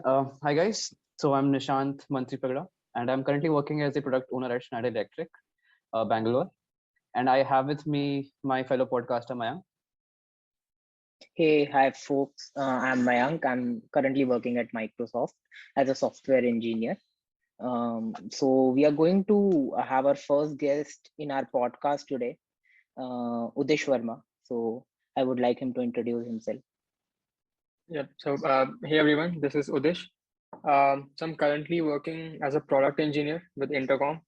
Hi guys. So I'm Nishant Mantripagada, and I'm currently working as a product owner at Schneider Electric, Bangalore. And I have with me my fellow podcaster Mayank. Hey, hi folks. I'm Mayank. I'm currently working at Microsoft as a software engineer. So we are going to have our first guest in our podcast today, Uddish Verma. So I would like him to introduce himself. Yep. Hey everyone, this is Uddish. So I'm currently working as a product engineer with Intercom,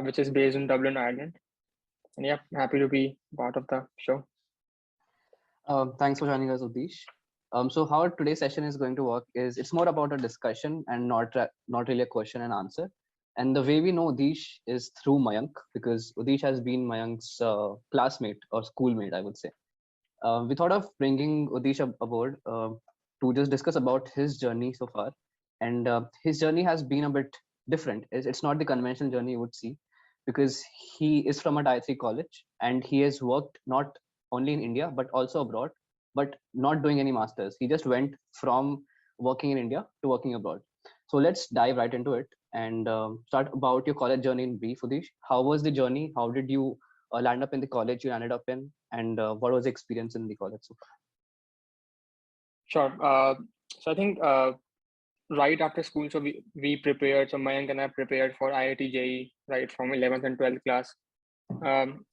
which is based in Dublin, Ireland. And yeah, happy to be part of the show. Thanks for joining us, Uddish. So how today's session is going to work is it's more about a discussion and not really a question and answer. And the way we know Uddish is through Mayank, because Uddish has been Mayank's classmate or schoolmate, I would say. We thought of bringing Uddish aboard to just discuss about his journey so far. And his journey has been a bit different. It's not the conventional journey you would see, because he is from a Tier 3 college and he has worked not only in India, but also abroad, but not doing any masters. He just went from working in India to working abroad. So let's dive right into it and start about your college journey in brief, Uddish. How was the journey? How did you land up in the college you landed up in, and what was the experience in the college so far? Sure. So I think right after school, so we prepared, so Mayank and I prepared for IIT JEE, right, from 11th and 12th class.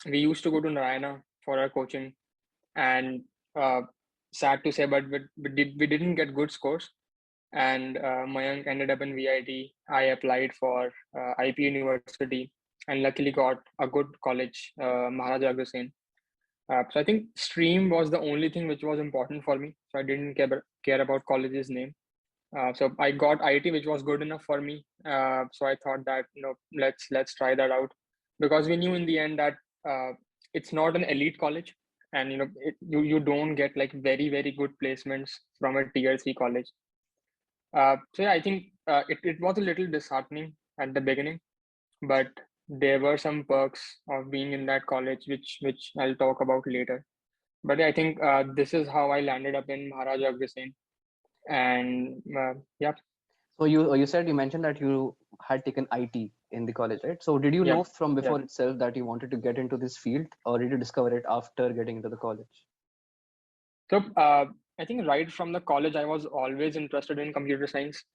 We used to go to Narayana for our coaching, and sad to say, but we didn't get good scores. And Mayank ended up in VIT. I applied for IP University and luckily got a good college, Maharaja Agrasen. So I think stream was the only thing which was important for me. So I didn't care about college's name. So I got IT, which was good enough for me. So I thought that let's try that out, because we knew in the end that it's not an elite college, and you don't get like very good placements from a Tier 3 college. So yeah, I think it was a little disheartening at the beginning, but there were some perks of being in that college, which I'll talk about later. But I think this is how I landed up in Maharaja Agrasen, and yeah. So you said, you mentioned that you had taken IT in the college, right? So did you Yeah, know from before yeah. itself that you wanted to get into this field, or did you discover it after getting into the college? So I think right from the college, I was always interested in computer science.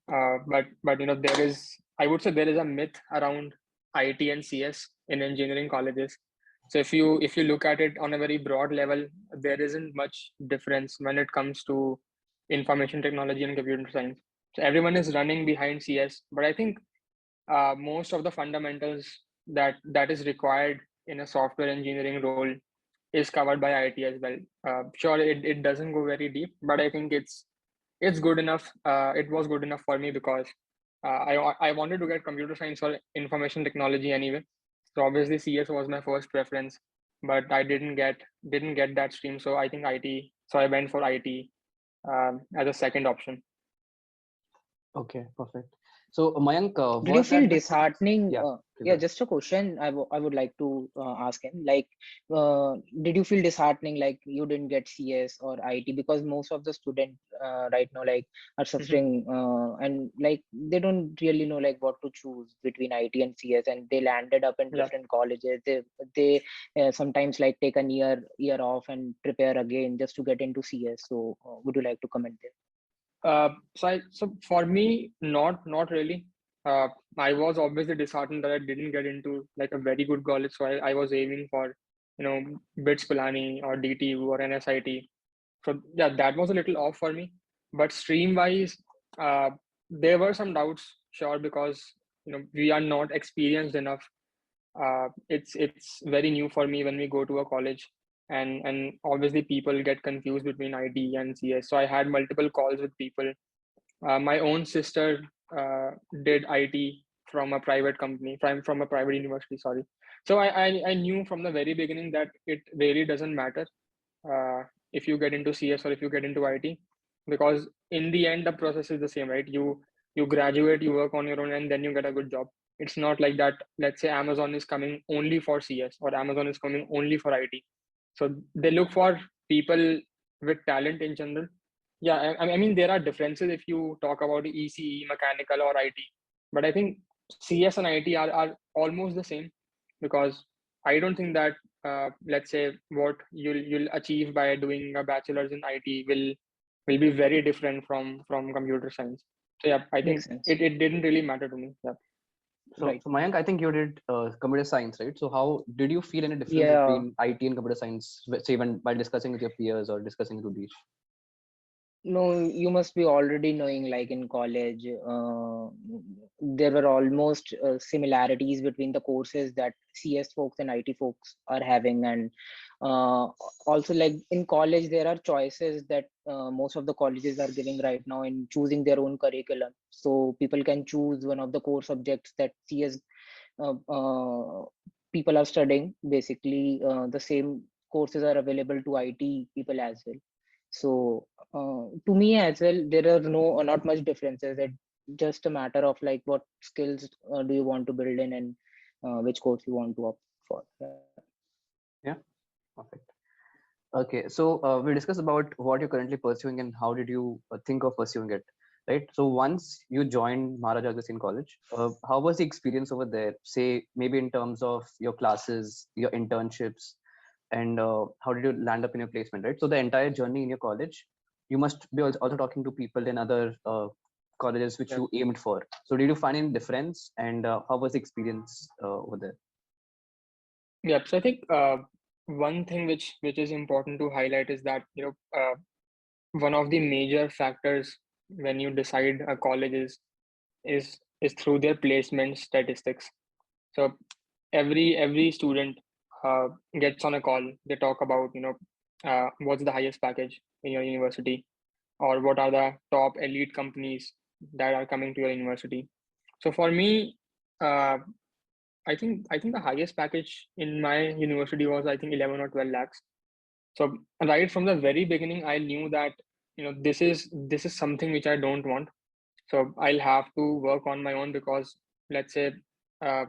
But there is, I would say, there is a myth around IT and CS in engineering colleges. So if you look at it on a very broad level, there isn't much difference when it comes to information technology and computer science. So everyone is running behind CS, but I think most of the fundamentals that is required in a software engineering role is covered by IT as well. Sure, it doesn't go very deep, but I think it's good enough. It was good enough for me because I wanted to get computer science or information technology anyway. So obviously CS was my first preference, but I didn't get that stream. So I think IT. So I went for IT as a second option. Okay, perfect. So Mayank, Did you was feel that the disheartening? yeah? Yeah, just a question I would like to ask him. Like, did you feel disheartening, like you didn't get CS or IT? Because most of the students right now, like, are Mhm. suffering and like they don't really know like what to choose between IT and CS, and they landed up in Yeah. different colleges. They sometimes like take a year off and prepare again just to get into CS. So, would you like to comment there? So for me, not really. Uh, I was obviously disheartened that I didn't get into like a very good college. So I was aiming for, BITS Pilani or DTU or NSIT. So yeah, that was a little off for me. But stream wise, uh, there were some doubts, sure, because we are not experienced enough. It's very new for me when we go to a college, and obviously people get confused between IT and CS. So I had multiple calls with people. My own sister did IT from a private company, from a private university. Sorry. So I knew from the very beginning that it really doesn't matter uh, if you get into CS or if you get into IT, because in the end the process is the same, right? You graduate, you work on your own, and then you get a good job. It's not like that. Let's say Amazon is coming only for CS or Amazon is coming only for IT. So they look for people with talent in general. Yeah, I mean, there are differences if you talk about the ECE, mechanical, or IT, but I think CS and IT are almost the same, because I don't think that let's say what you'll achieve by doing a bachelor's in IT will be very different from computer science. So yeah, I Makes think sense. it didn't really matter to me. Yeah. Right. So Mayank, I think you did computer science, right? So how did you feel any difference Yeah. between IT and computer science, say when by discussing with your peers or discussing with Uddish? No, you must be already knowing, like in college, there were almost similarities between the courses that CS folks and IT folks are having. And uh, also, like in college, there are choices that most of the colleges are giving right now in choosing their own curriculum. So people can choose one of the core subjects that CS uh, uh, people are studying. Basically, the same courses are available to IT people as well. So to me as well, there are not much differences. It's just a matter of like what skills do you want to build in, and which course you want to opt for. Yeah, perfect. Okay, so we discussed about what you're currently pursuing and how did you think of pursuing it, right? So once you joined Maharaja Aghasin College, how was the experience over there? Say maybe in terms of your classes, your internships, and how did you land up in your placement, right? So the entire journey in your college, you must be also talking to people in other colleges which Yeah. you aimed for. So did you find any difference, and how was the experience over there? Yeah. So I think one thing which is important to highlight is that one of the major factors when you decide a college is through their placement statistics. So every student gets on a call. They talk about what's the highest package in your university, or what are the top elite companies that are coming to your university. So for me, uh, I think the highest package in my university was, I think, 11 or 12 lakhs. So right from the very beginning, I knew that this is something which I don't want. So I'll have to work on my own, because let's say uh,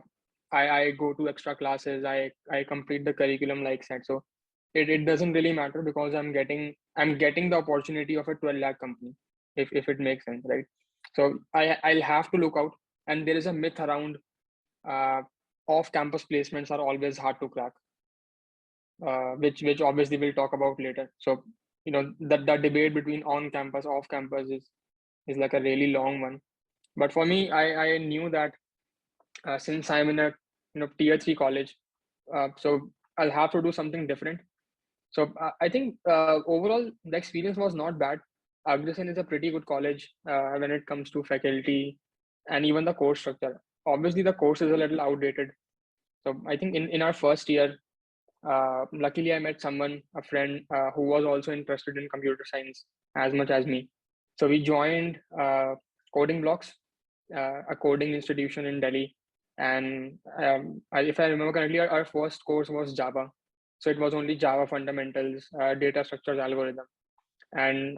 I go to extra classes, I complete the curriculum like that. So it doesn't really matter, because I'm getting the opportunity of a 12 lakh company, if it makes sense, right? So I'll have to look out. And there is a myth around uh, off campus placements are always hard to crack, which obviously we'll talk about later. So the debate between on campus, off campus is like a really long one. But for me, I knew that since I'm in a tier 3 college, so I'll have to do something different. So I think overall the experience was not bad. Agrisan is a pretty good college when it comes to faculty and even the course structure. Obviously, the course is a little outdated. So I think in our first year, luckily I met someone, a friend, who was also interested in computer science as much as me. So we joined Coding Blocks, a coding institution in Delhi. And if I remember correctly, our first course was Java. So it was only Java fundamentals, data structures, algorithm. And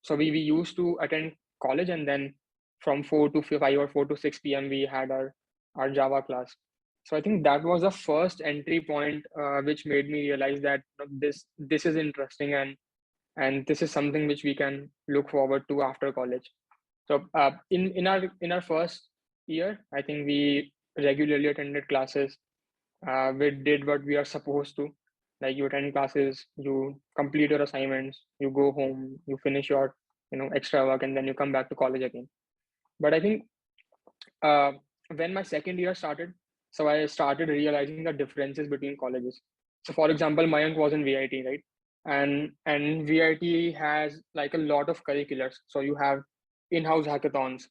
so we used to attend college, and then from 4 to 5 or 4 to 6 p.m. we had our Java class. So I think that was the first entry point, which made me realize that this is interesting, and this is something which we can look forward to after college. So in our first year, I think we regularly attended classes. We did what we are supposed to. Like, you attend classes, you complete your assignments, you go home, you finish your extra work, and then you come back to college again. But I think uh, when my second year started, so I started realizing the differences between colleges. So for example, Mayank was in VIT, right? And VIT has like a lot of curriculars. So you have in-house hackathons.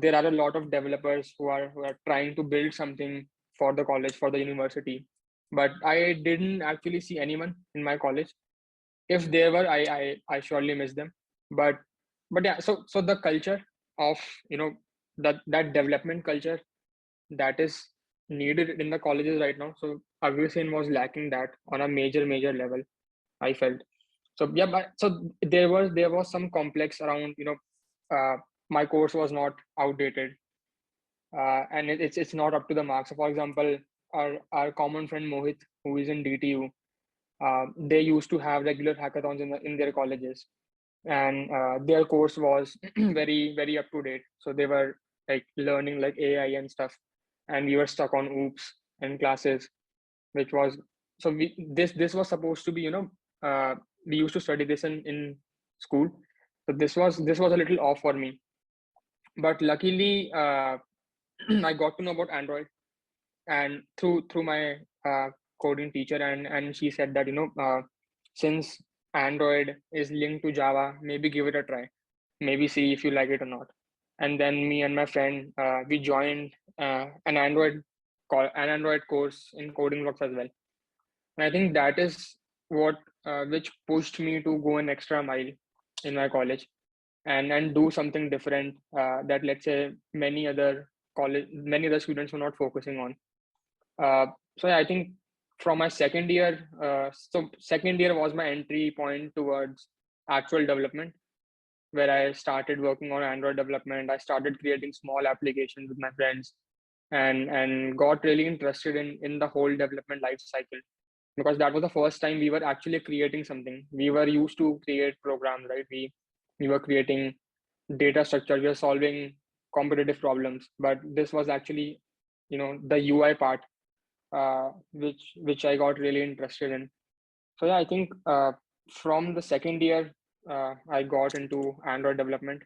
There are a lot of developers who are trying to build something for the college, for the university. But I didn't actually see anyone in my college. If there were, I surely miss them. But yeah, so the culture of that development culture that is needed in the colleges right now. So Agrasen was lacking that on a major level, I felt. So yeah, but so there was some complex around, uh, my course was not outdated, and it's not up to the mark. So for example, our common friend Mohit, who is in DTU, they used to have regular hackathons in their colleges. and their course was very up to date. So they were like learning like AI and stuff, and we were stuck on OOPS and classes, which was so we this was supposed to be, we used to study this in school. So this was a little off for me, but luckily I got to know about Android, and through my coding teacher, and she said that, since Android is linked to Java, maybe give it a try, maybe see if you like it or not. And then me and my friend, we joined an Android course in coding blocks as well. And I think that is what which pushed me to go an extra mile in my college, and do something different, that, let's say, many other students were not focusing on. So yeah, I think from my second year, so second year was my entry point towards actual development, where I started working on Android development. I started creating small applications with my friends, and got really interested in the whole development life cycle, because that was the first time we were actually creating something. We were used to create programs, right? We were creating data structure, we were solving competitive problems, but this was actually, the UI part, which I got really interested in. So yeah, I think from the second year, I got into Android development,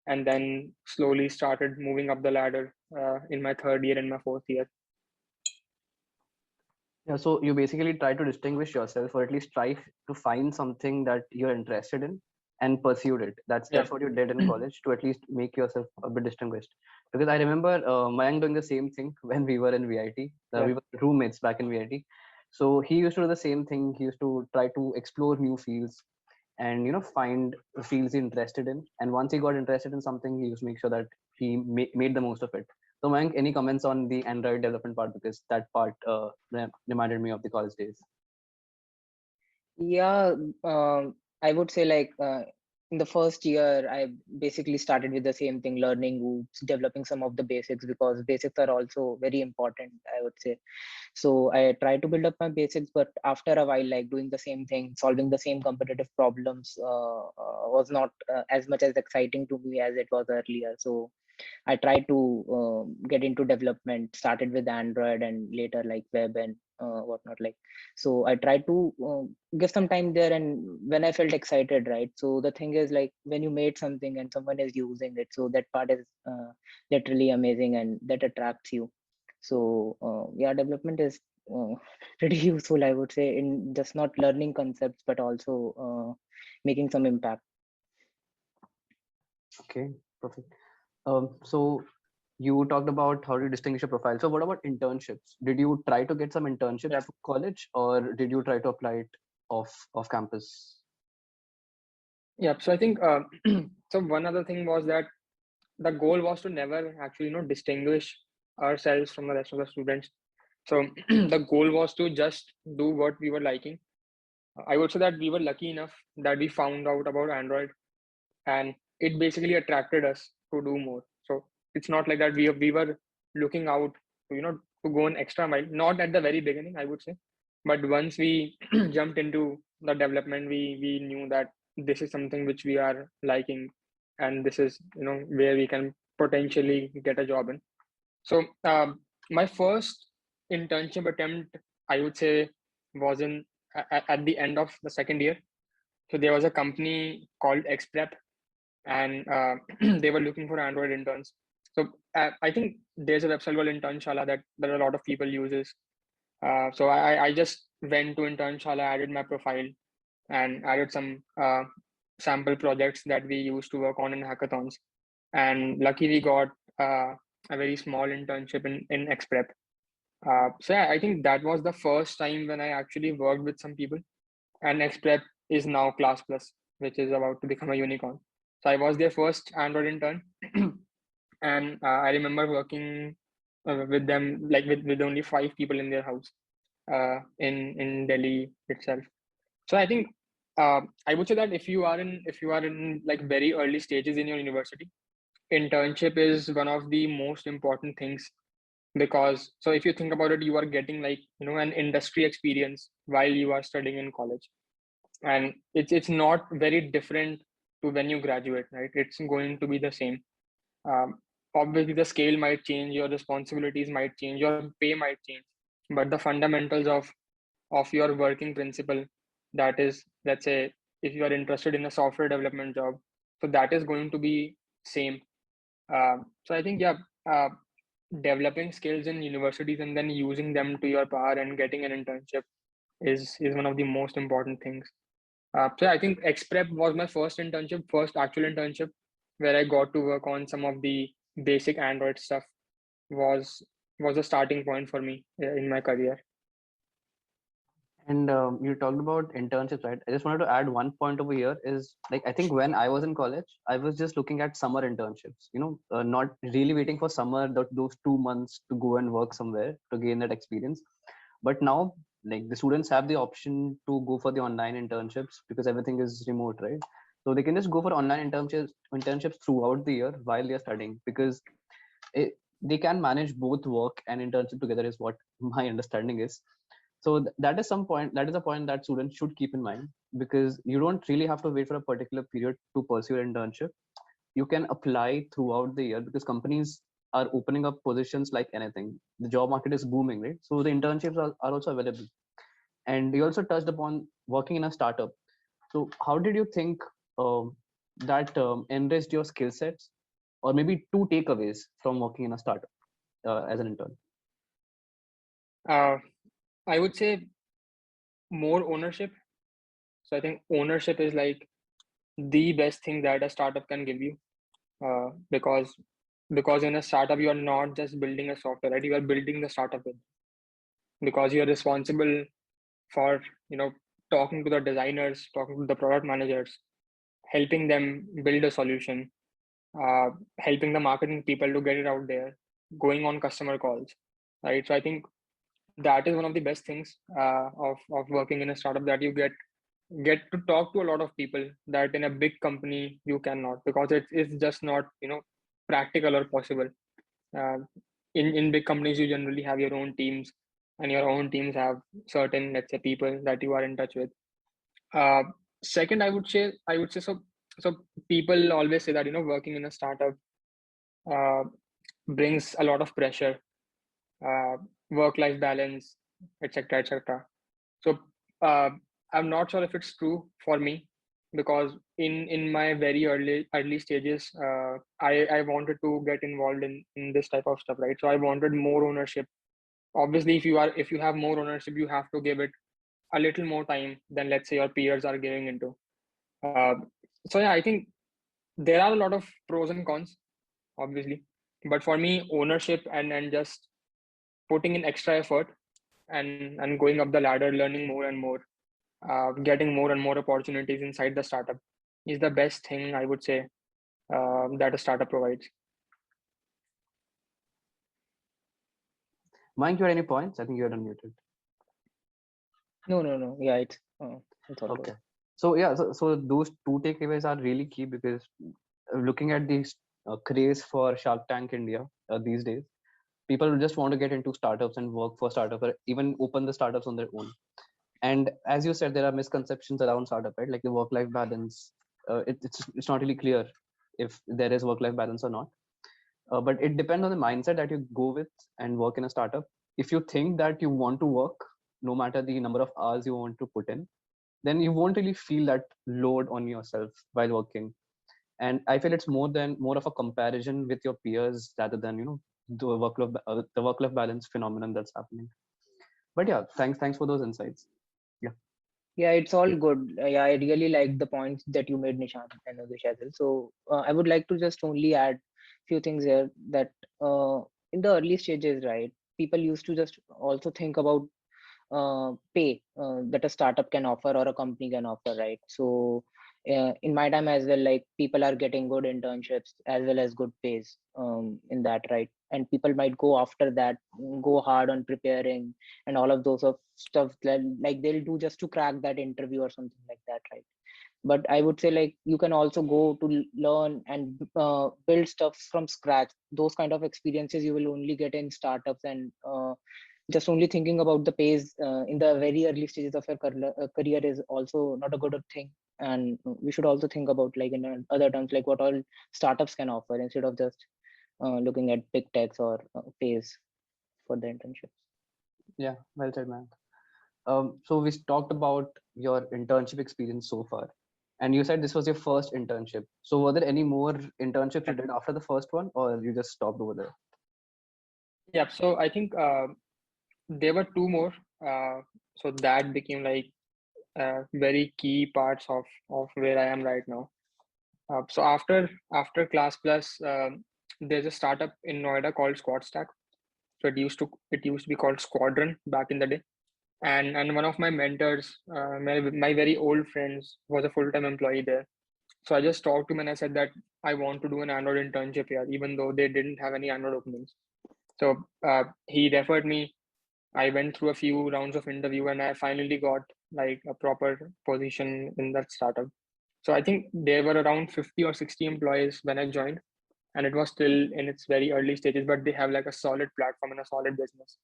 and then slowly started moving up the ladder in my third year and my fourth year. Yeah, so you basically try to distinguish yourself, or at least try to find something that you're interested in and pursued it. That's Yeah. what you did in college, to at least make yourself a bit distinguished. Because I remember Mayank doing the same thing when we were in VIT. Yeah. We were roommates back in VIT. So he used to do the same thing. He used to try to explore new fields and find the fields he's interested in. And once he got interested in something, he used to make sure that he made the most of it. So Mayank, any comments on the Android development part, because that part reminded me of the college days. Yeah, I would say like in the first year, I basically started with the same thing, learning OOPS, developing some of the basics, because basics are also very important, I would say. So I tried to build up my basics, but after a while, like doing the same thing, solving the same competitive problems was not as much as exciting to me as it was earlier. So I tried to get into development, started with Android and later like web and whatnot. Like, so I tried to give some time there, and when I felt excited, right? So the thing is, like, when you made something and someone is using it, so that part is literally amazing, and that attracts you. So yeah, development is pretty useful, I would say, in just not learning concepts, but also making some impact. Okay, perfect. So you talked about how to distinguish your profile. So what about internships? Did you try to get some internships Yeah. for college, or did you try to apply it off campus? Yeah. So I think so one other thing was that the goal was to never actually, distinguish ourselves from the rest of the students. So the goal was to just do what we were liking. I would say that we were lucky enough that we found out about Android, and it basically attracted us to do more. So it's not like that we were looking out to, to go an extra mile. Not at the very beginning, I would say, but once we jumped into the development, we knew that this is something which we are liking, and this is, where we can potentially get a job in. So my first internship attempt, I would say, was at the end of the second year. So there was a company called XPrep, and they were looking for Android interns. So I think there's a website called Internshala that a lot of people uses. So I just went to Internshala, added my profile, and added some sample projects that we used to work on in hackathons. And luckily, we got a very small internship in XPrep. So yeah, I think that was the first time when I actually worked with some people. And XPrep is now Class Plus, which is about to become a unicorn. So I was their first Android intern, and I remember working with them, like with only 5 people in their house in Delhi itself. So I think I would say that if you are in like very early stages in your university, internship is one of the most important things, because so if you think about it, you are getting like, an industry experience while you are studying in college, and it's not very different to when you graduate, right? It's going to be the same. Obviously, the scale might change, your responsibilities might change, your pay might change, but the fundamentals of your working principle, that is, let's say, if you are interested in a software development job, so that is going to be same. So I think, yeah, developing skills in universities and then using them to your power and getting an internship is one of the most important things. So I think XPrep was my first internship, first actual internship, where I got to work on some of the basic Android stuff. Was a starting point for me in my career. And you talked about internships, right? I just wanted to add one point over here is like, I think when I was in college, I was just looking at summer internships, not really waiting for summer, those 2 months to go and work somewhere to gain that experience. But now, like the students have the option to go for the online internships because everything is remote, right? So they can just go for online internships throughout the year while they're studying because they can manage both work and internship together is what my understanding is. So that is a point that students should keep in mind because you don't really have to wait for a particular period to pursue your internship. You can apply throughout the year because companies are opening up positions like anything. The job market is booming, right? So the internships are also available. And you also touched upon working in a startup. So how did you think that enriched your skill sets, or maybe two takeaways from working in a startup as an intern? I would say more ownership. So I think ownership is like the best thing that a startup can give you, because in a startup you are not just building a software, right? You are building the startup with, because you are responsible for talking to the designers, talking to the product managers, helping them build a solution, helping the marketing people to get it out there, going on customer calls, right? So I think that is one of the best things of working in a startup, that you get to talk to a lot of people that in a big company you cannot, because it's just not practical or possible. uh, in big companies you generally have your own teams, and your own teams have certain, let's say, people that you are in touch with. uh, Second, I would say, so people always say that working in a startup uh, brings a lot of pressure, uh, work life balance, etc., etc. So uh, I'm not sure if it's true for me, because in my very early stages, I wanted to get involved in this type of stuff, right? So I wanted more ownership. Obviously, if you have more ownership, you have to give it a little more time than, let's say, your peers are giving into. Uh, so yeah, I think there are a lot of pros and cons, obviously, but for me, ownership and just putting in extra effort and going up the ladder, learning more and more, getting more and more opportunities inside the startup is the best thing, I would say, that a startup provides. Mike, you had any points? I think you are unmuted. No. Yeah, it's all Okay. good. So yeah, so those two takeaways are really key because looking at the craze for Shark Tank India these days, people just want to get into startups and work for startups or even open the startups on their own. And as you said, there are misconceptions around startup, right? Like the work-life balance. It's not really clear if there is work-life balance or not. But it depends on the mindset that you go with and work in a startup. If you think that you want to work, no matter the number of hours you want to put in, then you won't really feel that load on yourself while working. And I feel it's more of a comparison with your peers rather than the work-life balance phenomenon that's happening. But yeah, thanks for those insights. Yeah. Yeah, it's all good. Yeah, I really like the points that you made, Nishant and Udish as well. So I would like to just only add few things here that in the early stages, right, people used to just also think about pay that a startup can offer or a company can offer, right? So in my time as well, like people are getting good internships as well as good pays in that, right? And people might go after that, go hard on preparing and all of those of stuff that like they'll do just to crack that interview or something like that, right? But I would say like you can also go to learn and build stuff from scratch. Those kind of experiences you will only get in startups, and just only thinking about the pays in the very early stages of your career is also not a good thing. and we should also think about, like, in other terms, like what all startups can offer instead of just looking at big techs or pays for the internships. Yeah, well said, man. So we talked about your internship experience so far, and you said this was your first internship. So were there any more internships you did after the first one, or you just stopped over there? Yeah, so I think there were two more. So that became like very key parts of where I am right now. So after Class Plus, there's a startup in Noida called Squad Stack. So it used to be called Squadron back in the day. And one of my mentors, my very old friends, was a full-time employee there. So I just talked to him and I said that I want to do an Android internship here, even though they didn't have any Android openings. So he referred me. I went through a few rounds of interview and I finally got like a proper position in that startup. So I think there were around 50 or 60 employees when I joined, and it was still in its very early stages, but they have like a solid platform and a solid business.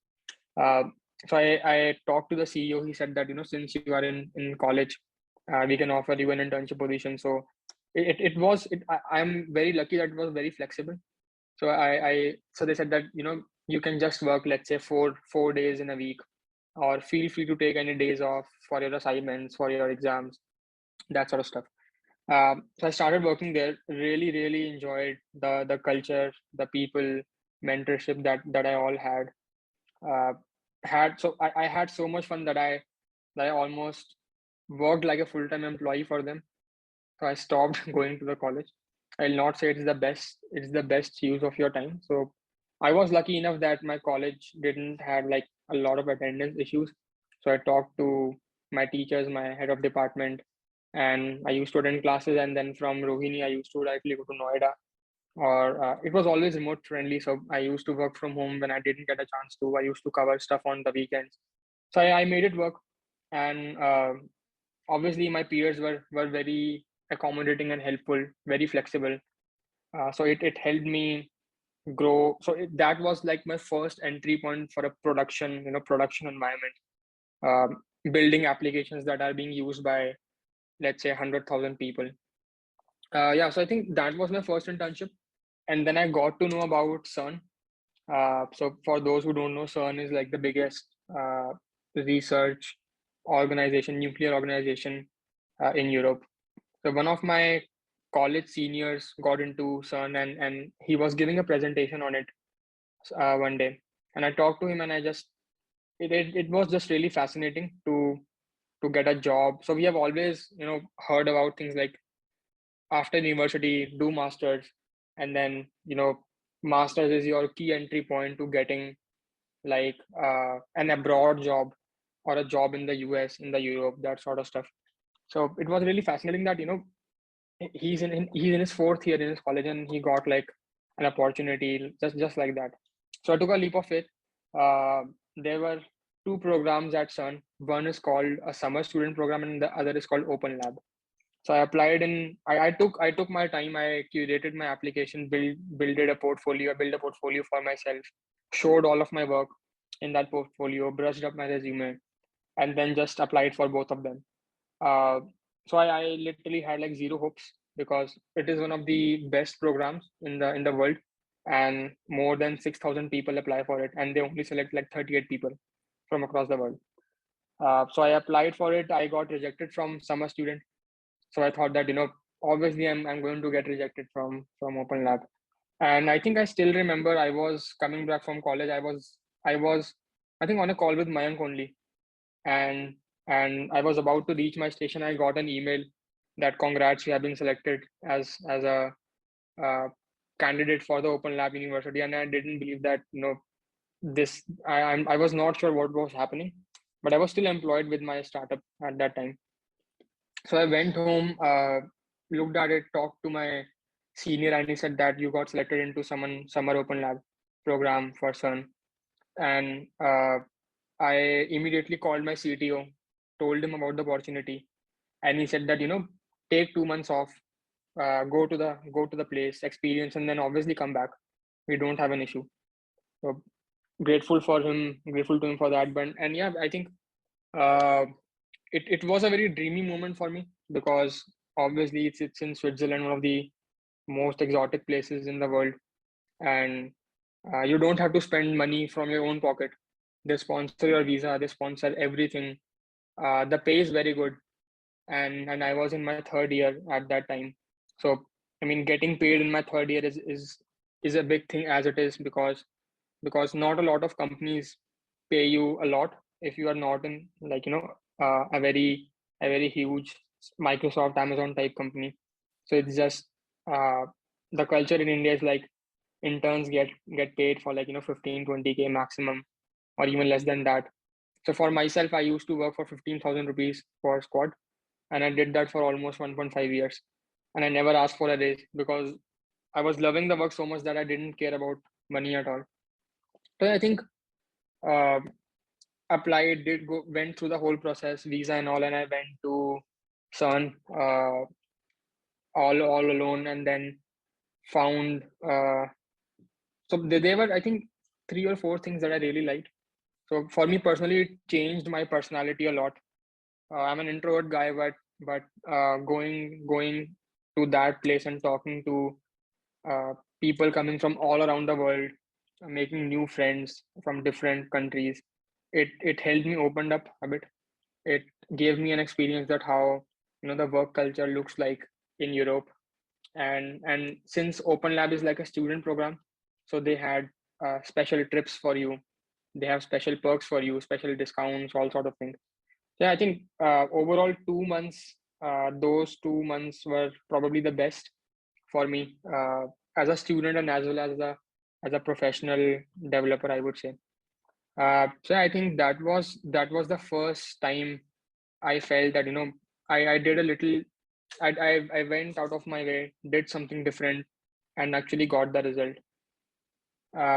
Uh, so I talked to the CEO. He said that, since you are in college, we can offer you an internship position. So I'm very lucky that it was very flexible. So so they said that, you can just work, let's say, four days in a week, or feel free to take any days off for your assignments, for your exams, that sort of stuff. So I started working there. Really, really enjoyed the culture, the people, mentorship that I all had. Uh, I had so much fun that I almost worked like a full-time employee for them. So I stopped going to the college. I'll not say it's the best use of your time. So I was lucky enough that my college didn't have like a lot of attendance issues. So I talked to my teachers, my head of department, and I used to attend classes. And then from Rohini, I used to directly go to Noida, or it was always remote friendly. So I used to work from home when I didn't get a chance to. I used to cover stuff on the weekends. So I made it work. And obviously my peers were very accommodating and helpful, very flexible. So it helped me grow. So that was like my first entry point for a production environment, building applications that are being used by, let's say, 100,000 people. Yeah, so I think that was my first internship. And then I got to know about CERN. So for those who don't know, CERN is like the biggest research organization, nuclear organization in Europe. So one of my college seniors got into CERN, and he was giving a presentation on it one day. And I talked to him, and it was just really fascinating to get a job. So we have always, heard about things like after university, do masters, and then, masters is your key entry point to getting like an abroad job or a job in the US, in the Europe, that sort of stuff. So it was really fascinating that, he's in his fourth year in his college, and he got like an opportunity just like that. So I took a leap of faith. There were two programs at CERN. One is called a summer student program, and the other is called Open Lab. So I applied in. I took my time. I curated my application, built a portfolio for myself, showed all of my work in that portfolio, brushed up my resume, and then just applied for both of them. Uh, so I literally had like zero hopes, because it is one of the best programs in the world, and more than 6,000 people apply for it, and they only select like 38 people from across the world. So I applied for it. I got rejected from summer student. So I thought that, obviously I'm going to get rejected from Open Lab. And I think I still remember I was coming back from college. I was I think on a call with Mayank only, and I was about to reach my station. I got an email that congrats, you have been selected as a uh, candidate for the Open Lab University. And I didn't believe that, this I was not sure what was happening, but I was still employed with my startup at that time. So I went home, looked at it, talked to my senior, and he said that you got selected into summer Open Lab program for CERN. And I immediately called my CTO, told him about the opportunity, and he said that, take 2 months off, go to the place, experience, and then obviously come back. We don't have an issue. So grateful to him for that. But and yeah, I think uh, it was a very dreamy moment for me, because obviously it's in Switzerland, one of the most exotic places in the world, and you don't have to spend money from your own pocket. They sponsor your visa, they sponsor everything. The pay is very good, and I was in my third year at that time. So I mean, getting paid in my third year is a big thing as it is, because not a lot of companies pay you a lot if you are not in, like, a very huge Microsoft, Amazon type company. So it's just uh, the culture in India is like interns get paid for, like, 15 20K maximum, or even less than that. So for myself, I used to work for 15,000 rupees for squad, and I did that for almost 1.5 years, and I never asked for a raise because I was loving the work so much that I didn't care about money at all. So I think uh, applied, went through the whole process, visa and all, and I went to CERN all alone, and then found so there were, I think, 3 or 4 things that I really liked. So for me personally, it changed my personality a lot. I'm an introvert guy, but going to that place and talking to people coming from all around the world, making new friends from different countries, it helped me open up a bit. It gave me an experience that how, the work culture looks like in Europe. And since Open Lab is like a student program, so they had special trips for you, they have special perks for you, special discounts, all sort of things. Yeah, I think overall 2 months, those 2 months were probably the best for me as a student, and as well as a professional developer, I would say. So I think that was the first time I felt that, I did a little, I went out of my way, did something different, and actually got the result.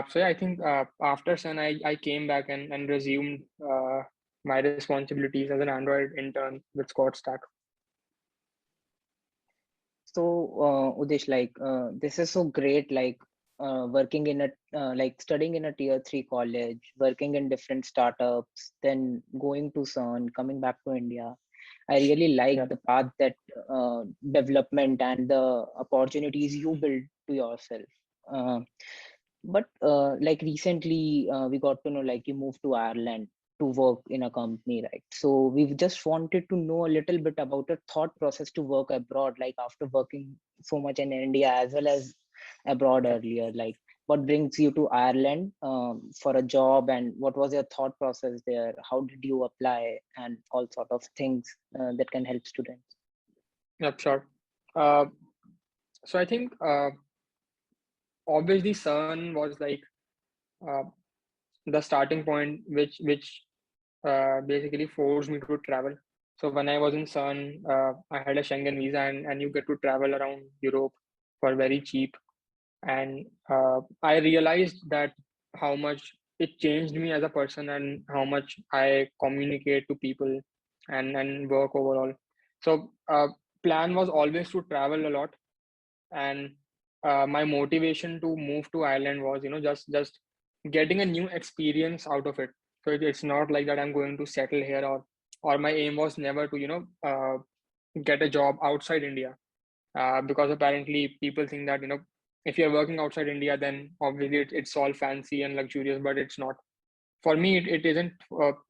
So yeah, I think after Sun, I came back and resumed my responsibilities as an Android intern with Scott Stack. So, Udish, like, this is so great, like, working in a, like, studying in a tier 3 college, working in different startups, then going to CERN, coming back to India. I really like Yeah. the path that development and the opportunities you build to yourself. Uh, but like recently, we got to know like you moved to Ireland to work in a company, right? So we've just wanted to know a little bit about your thought process to work abroad, like after working so much in India as well as abroad earlier, like what brings you to Ireland for a job, and what was your thought process there? How did you apply, and all sort of things that can help students? Yep, sure. Uh, so I think obviously CERN was like uh, the starting point, which basically forced me to travel. So when I was in CERN, I had a Schengen visa, and you get to travel around Europe for very cheap. And I realized that how much it changed me as a person, and how much I communicate to people and work overall. So plan was always to travel a lot, and my motivation to move to Ireland was, just getting a new experience out of it. So it's not like that I'm going to settle here, or my aim was never to, get a job outside India, because apparently people think that, if you're working outside India, then obviously it's all fancy and luxurious, but it's not. For me, it isn't.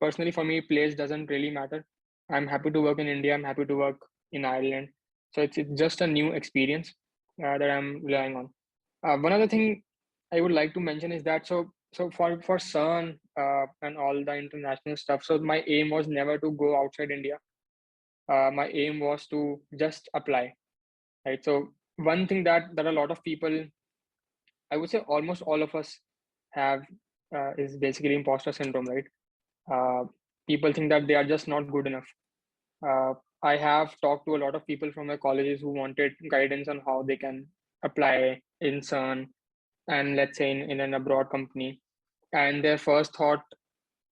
Personally, for me, place doesn't really matter. I'm happy to work in India. I'm happy to work in Ireland. So it's just a new experience that I'm relying on. One other thing I would like to mention is that, so for CERN and all the international stuff. So my aim was never to go outside India. My aim was to just apply, right? So one thing that a lot of people, I would say almost all of us, have is basically imposter syndrome, right? Uh, People think that they are just not good enough. Uh, I have talked to a lot of people from my colleges who wanted guidance on how they can apply in CERN, and let's say in an abroad company. And their first thought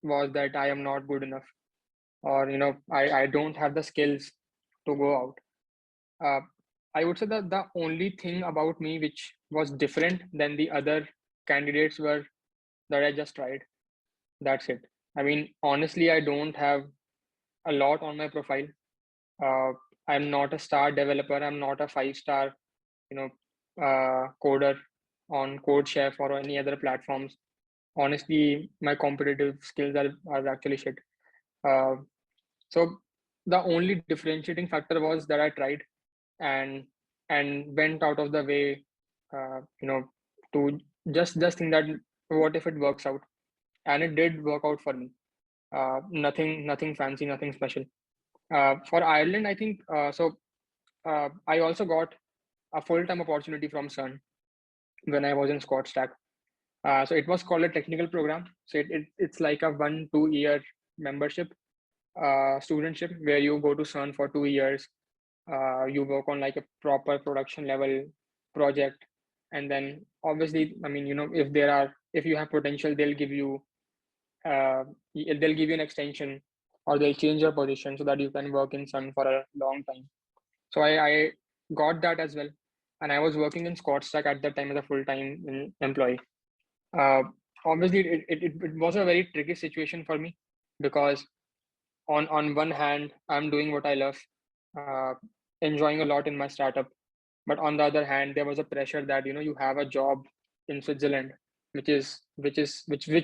was that I am not good enough, or I don't have the skills to go out. Uh, I would say that the only thing about me which was different than the other candidates were that I just tried. That's it. I mean, honestly, I don't have a lot on my profile. I'm not a star developer. I'm not a 5-star, coder on CodeChef or any other platforms. Honestly, my competitive skills are actually shit. So the only differentiating factor was that I tried and went out of the way, to just think that what if it works out, and it did work out for me. Nothing fancy, nothing special. For Ireland, I think I also got a full-time opportunity from CERN when I was in Scott Stack. So it was called a technical program. So it's like a 1-2 year membership, studentship, where you go to CERN for 2 years. You work on like a proper production level project, and then obviously, I mean, if you have potential, they'll give you an extension, or they'll change your position so that you can work in CERN for a long time. So I got that as well, and I was working in Scotstack at that time as a full-time employee. Uh, Obviously, it was a very tricky situation for me, because on one hand, I'm doing what I love, uh, enjoying a lot in my startup, but on the other hand, there was a pressure that you have a job in Switzerland, which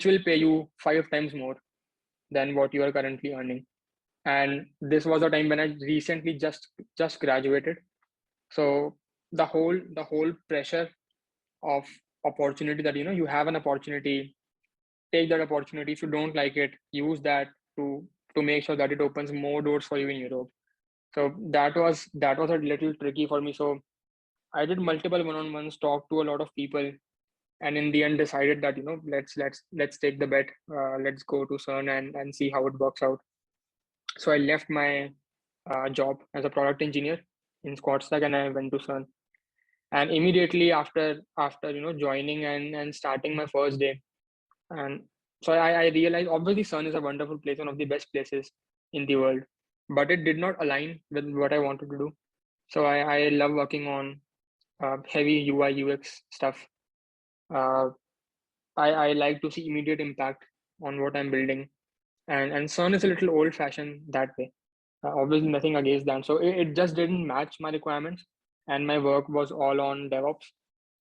will pay you 5 times more than what you are currently earning. And this was a time when I recently just graduated. So the whole pressure of opportunity, that you have an opportunity, take that opportunity. If you don't like it, use that to make sure that it opens more doors for you in Europe. So that was a little tricky for me. So I did multiple one-on-ones, talked to a lot of people, and in the end decided that let's take the bet. Let's go to CERN and see how it works out. So I left my job as a product engineer in Scottsdale, and I went to CERN. And immediately after joining and starting my first day, and so I realized, obviously CERN is a wonderful place, one of the best places in the world, but it did not align with what I wanted to do. So I love working on heavy UI UX stuff. Uh, I like to see immediate impact on what I'm building, and CERN is a little old fashioned that way. Obviously, nothing against that. So it just didn't match my requirements, and my work was all on DevOps,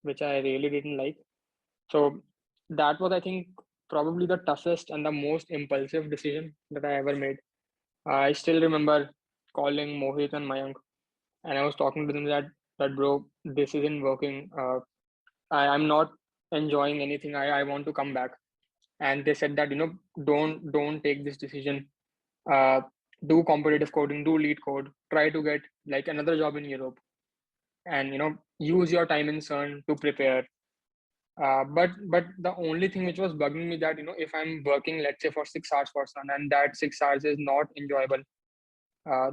which I really didn't like. So that was, I think, probably the toughest and the most impulsive decision that I ever made. I still remember calling Mohit and Mayank, and I was talking to them that bro, this isn't working. I'm not enjoying anything. I want to come back. And they said that don't take this decision. Uh, do competitive coding, do lead code, try to get like another job in Europe, and use your time in CERN to prepare. But the only thing which was bugging me, that if I'm working, let's say, for 6 hours for CERN, and that 6 hours is not enjoyable,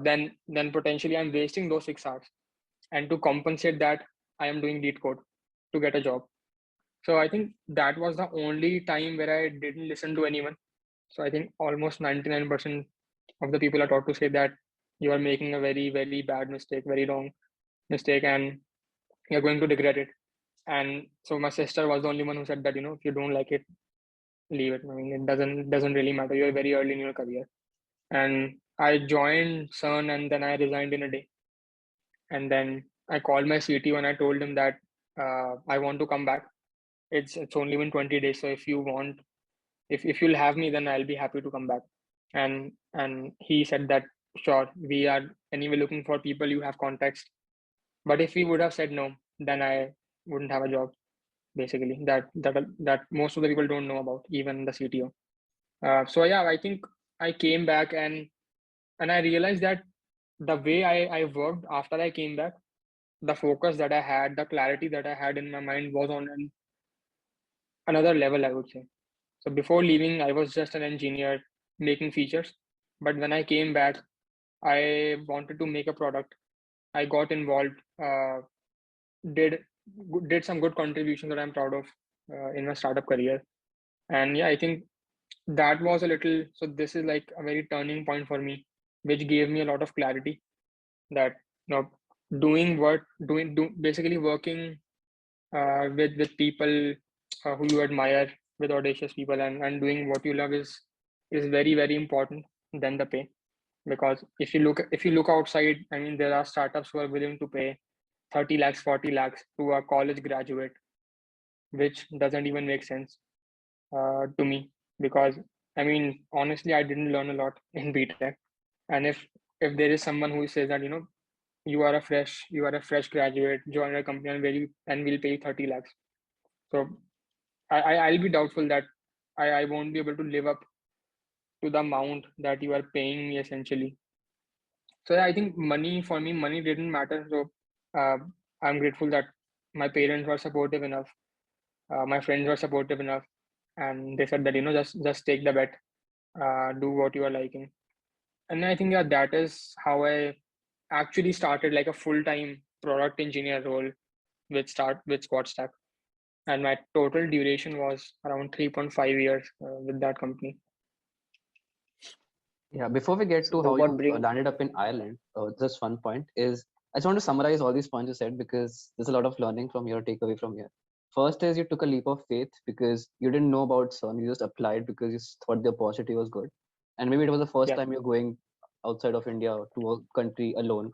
then potentially I'm wasting those 6 hours, and to compensate that, I am doing lead code to get a job. So I think that was the only time where I didn't listen to anyone. So I think almost 99% of the people are taught to say that you are making a very, very bad mistake, very wrong mistake, and you're going to regret it. And so my sister was the only one who said that, if you don't like it, leave it. I mean, it doesn't really matter. You're very early in your career. And I joined CERN, and then I resigned in a day. And then I called my CTO and I told him that I want to come back. It's only been 20 days. So if you want, if you'll have me, then I'll be happy to come back. And he said that sure, we are anyway looking for people, you have contacts. But if he would have said no, then I wouldn't have a job, basically, that most of the people don't know about, even the CTO. So yeah, I think I came back, and I realized that the way I worked after I came back, the focus that I had, the clarity that I had in my mind was on another level, I would say. So before leaving, I was just an engineer making features. But when I came back, I wanted to make a product. I got involved, did did some good contributions that I'm proud of in my startup career. And yeah, I think that was a little. So this is like a very turning point for me, which gave me a lot of clarity that doing what doing do basically working with people who you admire, with audacious people, and doing what you love is very, very important than the pay. because if you look outside, I mean, there are startups who are willing to pay 30 lakhs, 40 lakhs to a college graduate, which doesn't even make sense to me, because I mean, honestly, I didn't learn a lot in BTech. And if there is someone who says that, you are a fresh graduate, join a company and we'll pay you 30 lakhs. So I'll be doubtful that I won't be able to live up to the amount that you are paying me essentially. So yeah, I think for me, money didn't matter. So uh, I'm grateful that my parents were supportive enough, my friends were supportive enough, and they said that, just take the bet, do what you are liking. And I think, yeah, that is how I actually started like a full-time product engineer role with Squadstack, and my total duration was around 3.5 years with that company. Yeah, before we get to So how what you brings landed up in Ireland, just one point is I just want to summarize all these points you said because there's a lot of learning from your takeaway from here. First is you took a leap of faith because you didn't know about CERN, you just applied because you thought the opportunity was good, and maybe it was the first Yeah, time you're going outside of India to a country alone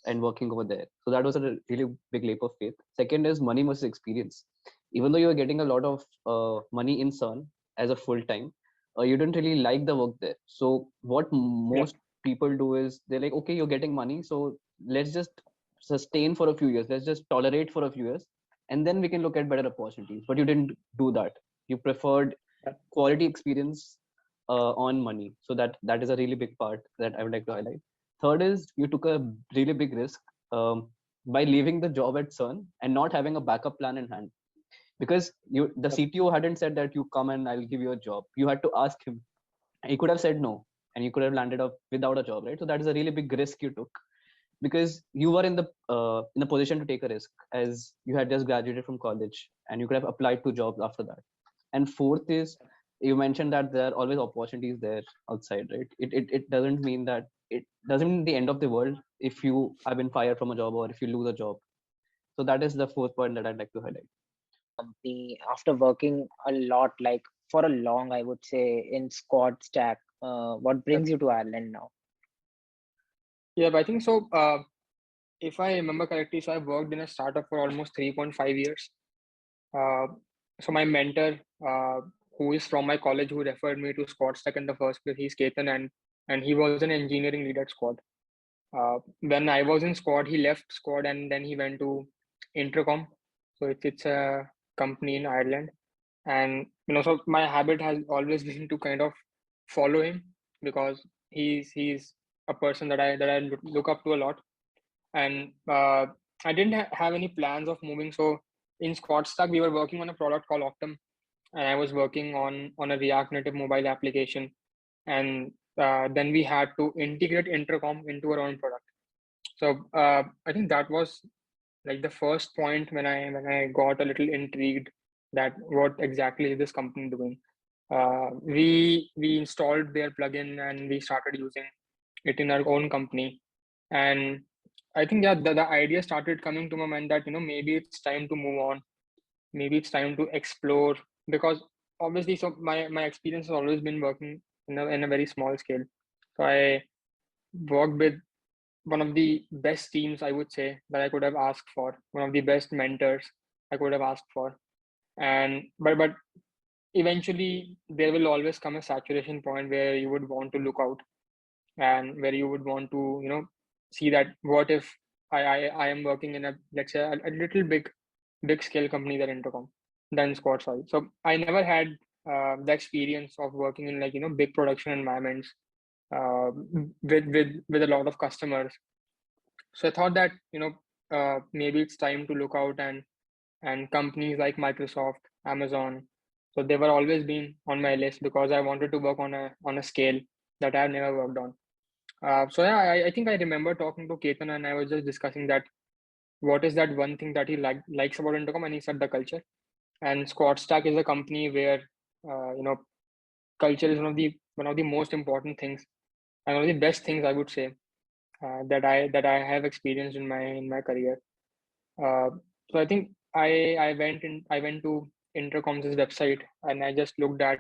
and working over there. So that was a really big leap of faith. Second is money versus experience. Even though you were getting a lot of money in CERN as a full time, you didn't really like the work there. So what yeah, most people do is they're like, okay, you're getting money, so let's just sustain for a few years. Let's just tolerate for a few years, and then we can look at better opportunities. But you didn't do that. You preferred yeah, quality experience on money. So that is a really big part that I would like to highlight. Third is you took a really big risk by leaving the job at CERN and not having a backup plan in hand because the yeah, CTO hadn't said that you come and I'll give you a job. You had to ask him. He could have said no, and you could have landed up without a job, right? So that is a really big risk you took because you were in the position to take a risk as you had just graduated from college and you could have applied to jobs after that. And fourth is you mentioned that there are always opportunities there outside, right? It doesn't mean that it doesn't mean the end of the world if you have been fired from a job or if you lose a job. So that is the fourth point that I'd like to highlight. company after working a lot, like for a long, I would say, in Squadstack? What yeah. brings you to Ireland now? Yeah, but I think so. If I remember correctly, so I worked in a startup for almost 3.5 years. Uh, so my mentor, who is from my college, who referred me to Squadstack in the first place, he's Ketan, and he was an engineering lead at Squad. When I was in Squad, he left Squad and then he went to Intercom. So it's a company in Ireland, and so my habit has always been to kind of follow him because he's a person that I look up to a lot, and I didn't have any plans of moving. So in Squadstack, we were working on a product called Optum, and I was working on a React Native mobile application, and then we had to integrate Intercom into our own product. So I think that was like the first point when I got a little intrigued that what exactly is this company doing. We installed their plugin and we started using it in our own company, and I think, yeah, the idea started coming to my mind that maybe it's time to move on, maybe it's time to explore, because obviously, so my experience has always been working in a very small scale. So I worked with one of the best teams, I would say, that I could have asked for, one of the best mentors I could have asked for. And but eventually there will always come a saturation point where you would want to look out, and where you would want to see that what if I am working in a, let's say, a little big scale company than Intercom, than Squad, sorry. So I never had the experience of working in, like, big production environments uh, with a lot of customers. So I thought that maybe it's time to look out, and companies like Microsoft, Amazon, so they were always been on my list because I wanted to work on a scale that I've never worked on. So yeah, I think I remember talking to Ketan, and I was just discussing that what is that one thing that he likes about Intercom, and he said the culture. And Squadstack is a company where culture is one of the most important things, and one of the best things, I would say, that I have experienced in my career. Uh, so I think I went to Intercom's website and I just looked at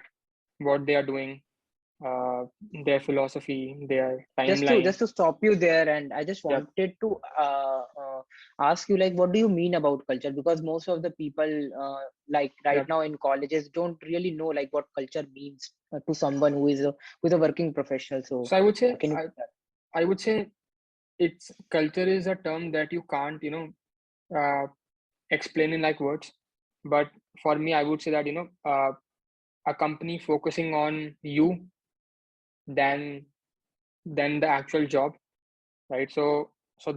what they are doing, their philosophy, their timeline. Just to stop you there, and I just Yeah, wanted to ask you, like, what do you mean about culture? Because most of the people, like yeah. right now in colleges, don't really know like what culture means to someone who is a working professional. So So I would say, can you? I would say it's culture is a term that you can't, uh, explain in like words. But for me, I would say that, a company focusing on you than the actual job, right? So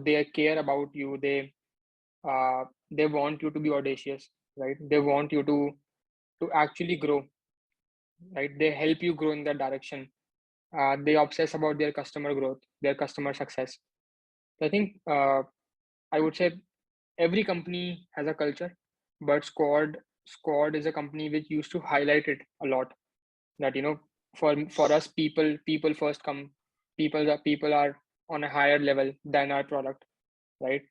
they care about you. They want you to be audacious, right? They want you to actually grow, right? They help you grow in that direction. They obsess about their customer growth, their customer success. I think I would say every company has a culture, but Squad is a company which used to highlight it a lot. That for us, people first come. People are on a higher level than our product, right?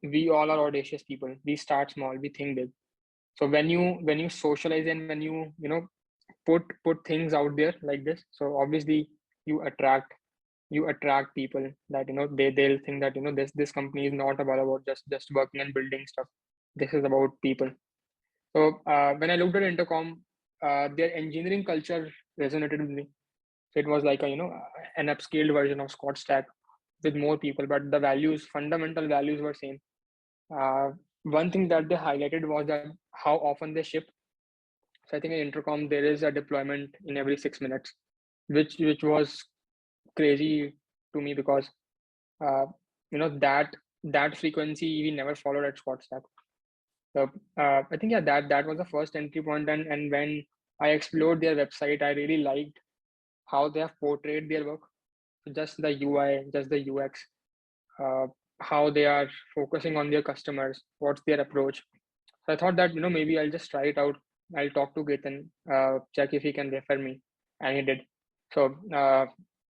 We all are audacious people. We start small. We think big. So when you socialize and when you put things out there like this, so obviously you attract you attract people that they'll think that this company is not about just working and building stuff. This is about people. So when I looked at Intercom, their engineering culture resonated with me. So it was like an upscaled version of Scott Stack with more people, but the fundamental values were same. uh, One thing that they highlighted was that how often they ship. So I think in Intercom there is a deployment in every 6 minutes, which was crazy to me because uh, that frequency we never followed at Squadstack. So I think that was the first entry point, and when I explored their website, I really liked how they have portrayed their work. So just the UI, just the UX, uh, how they are focusing on their customers, what's their approach. So I thought that maybe I'll just try it out. I'll talk to Gaten, check if he can refer me, and he did. So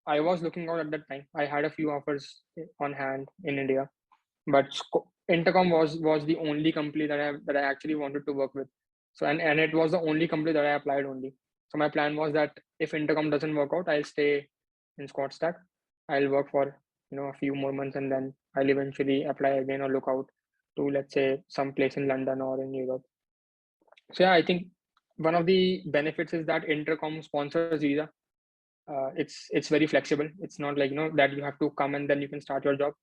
I was looking out at that time. I had a few offers on hand in India, but Intercom was the only company that I actually wanted to work with. So and it was the only company that I applied only. So my plan was that if Intercom doesn't work out, I'll stay in Scottsdale. I'll work for a few more months, and then I'll eventually apply again or look out to, let's say, some place in London or in Europe. So yeah, I think one of the benefits is that Intercom sponsors visa. It's very flexible. It's not like that you have to come and then you can start your job.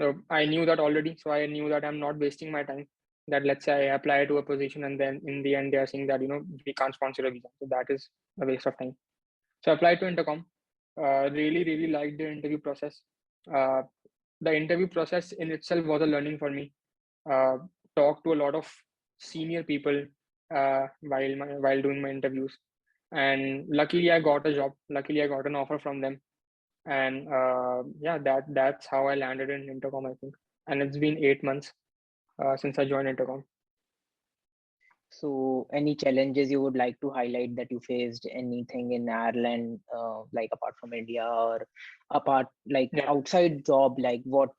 So I knew that already. So I knew that I'm not wasting my time. That let's say I apply to a position and then in the end they are saying that we can't sponsor a visa. So that is a waste of time. So I applied to Intercom. Really liked the interview process. Uh, the interview process in itself was a learning for me. Uh, Talked to a lot of senior people while doing my interviews, and luckily I got a job. Luckily I got an offer from them, and yeah, that's how I landed in Intercom, I think. And it's been 8 months since I joined Intercom. So, any challenges you would like to highlight that you faced? Anything in Ireland, like apart from India, or apart like Yeah, outside job? Like what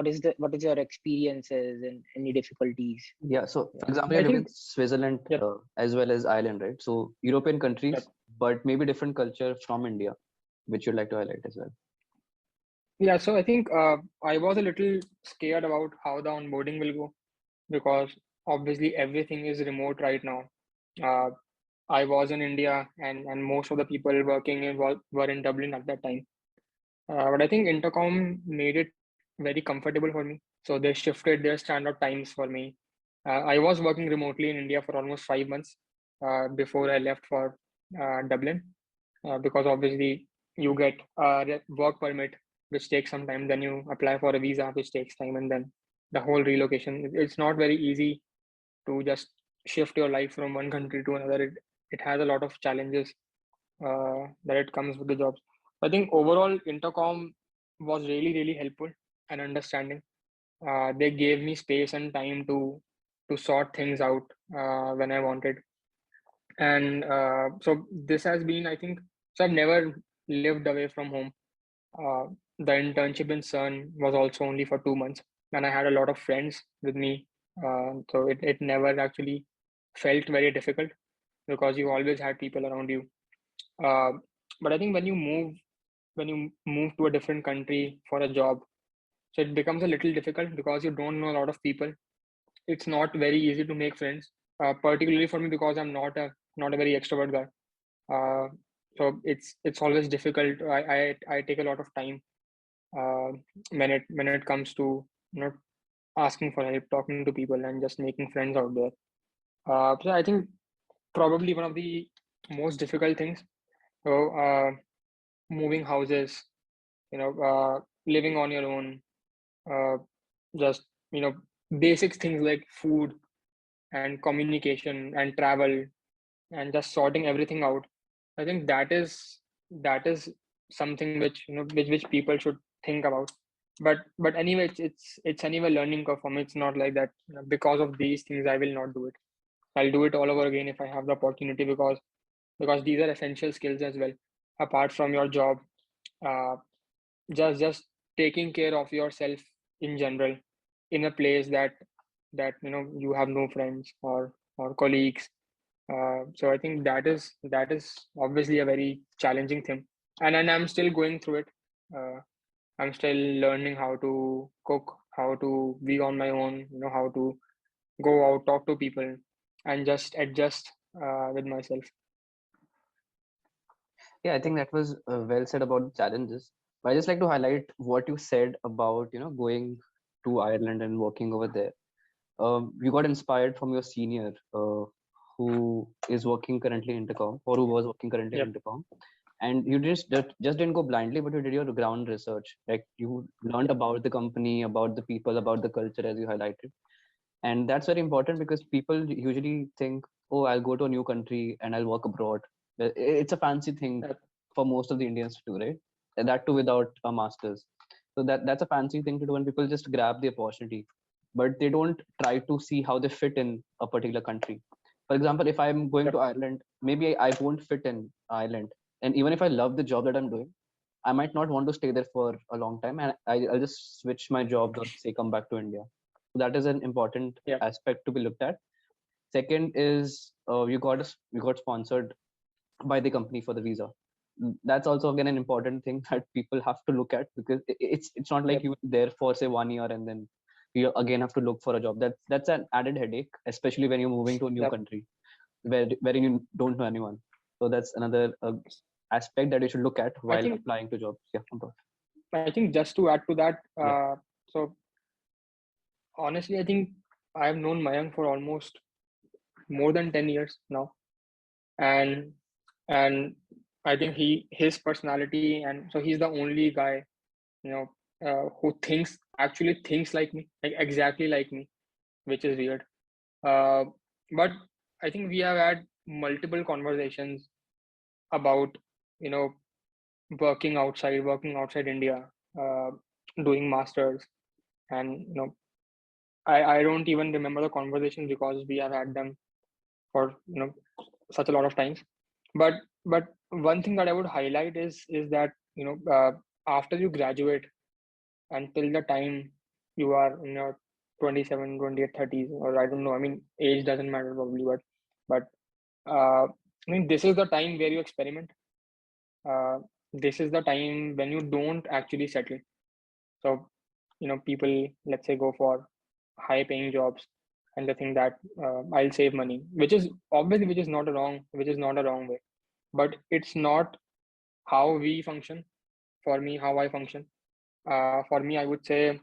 is your experiences and any difficulties? Yeah, so for Yeah. example, I you live in think. Switzerland Yep, as well as Ireland, right? So European countries, yep. but maybe different culture from India, which you'd like to highlight as well. Yeah, so I think I was a little scared about how the onboarding will go because obviously everything is remote right now. uh, I was in India, and most of the people working were in Dublin at that time. But I think Intercom made it very comfortable for me. So they shifted their standard times for me. I was working remotely in India for almost 5 months before I left for Dublin, because obviously you get a work permit, which takes some time. Then you apply for a visa, which takes time, and then the whole relocation. It's not very easy to just shift your life from one country to another. It has a lot of challenges that it comes with the jobs. I think overall Intercom was really helpful and understanding. They gave me space and time to sort things out when I wanted, and so this has been, I think, so I've never lived away from home. Uh, the internship in CERN was also only for 2 months, and I had a lot of friends with me, so it never actually felt very difficult because you always had people around you. Uh, But I think when you move to a different country for a job, so it becomes a little difficult because you don't know a lot of people. It's not very easy to make friends, particularly for me because I'm not a very extrovert guy. Uh, so it's always difficult. I take a lot of time uh, when it comes to asking for help, talking to people, and just making friends out there. So I think probably one of the most difficult things. So moving houses, living on your own, uh, just basic things like food and communication and travel and just sorting everything out. I think that is something which which people should think about. But anyway, it's anyway learning curve for me. It's not like that because of these things I will not do it. I'll do it all over again if I have the opportunity, because these are essential skills as well apart from your job. uh, just taking care of yourself in general in a place that you have no friends or colleagues. So I think that is obviously a very challenging thing, and I'm still going through it. uh, I'm still learning how to cook, how to be on my own, how to go out, talk to people, and just adjust with myself. Yeah, I think that was well said about the challenges. But I just like to highlight what you said about going to Ireland and working over there. You got inspired from your senior who is working currently in Intercom, or who was working currently in Yep. Intercom, and you just didn't go blindly, but you did your ground research. Like you learned about the company, about the people, about the culture, as you highlighted, and that's very important because people usually think, oh, I'll go to a new country and I'll work abroad. It's a fancy thing Yep. for most of the Indians to do, right? And that too without a master's. So that's a fancy thing to do, and people just grab the opportunity, but they don't try to see how they fit in a particular country. For example, if I'm going Yep. to Ireland, maybe I won't fit in Ireland, and even if I love the job that I'm doing, I might not want to stay there for a long time, and I'll just switch my job or say come back to India. So that is an important Yep. aspect to be looked at. Second is you got sponsored by the company for the visa. That's also again an important thing that people have to look at, because it's not like Yep. you there for say 1 year and then you again have to look for a job. That's an added headache, especially when you're moving to a new Yep. country where you don't know anyone. So that's another aspect that you should look at I while think applying to jobs. Yeah, I think just to add to that, yeah. so honestly, I think I've known Mayank for almost more than 10 years now, and and I think his personality, and so he's the only guy you know who actually thinks like me, like exactly like me, which is weird. uh, but I think we have had multiple conversations about you know working outside India, uh, doing masters, and I don't even remember the conversation because we have had them for such a lot of times. But one thing that I would highlight is that after you graduate, until the time you are in your 27, 28, 30s, or I don't know, I mean, age doesn't matter probably, but I mean, this is the time where you experiment. This is the time when you don't actually settle. So people, let's say, go for high paying jobs, and they think that I'll save money, which is not a wrong way, but it's not how we function. For me, how I function, for me, I would say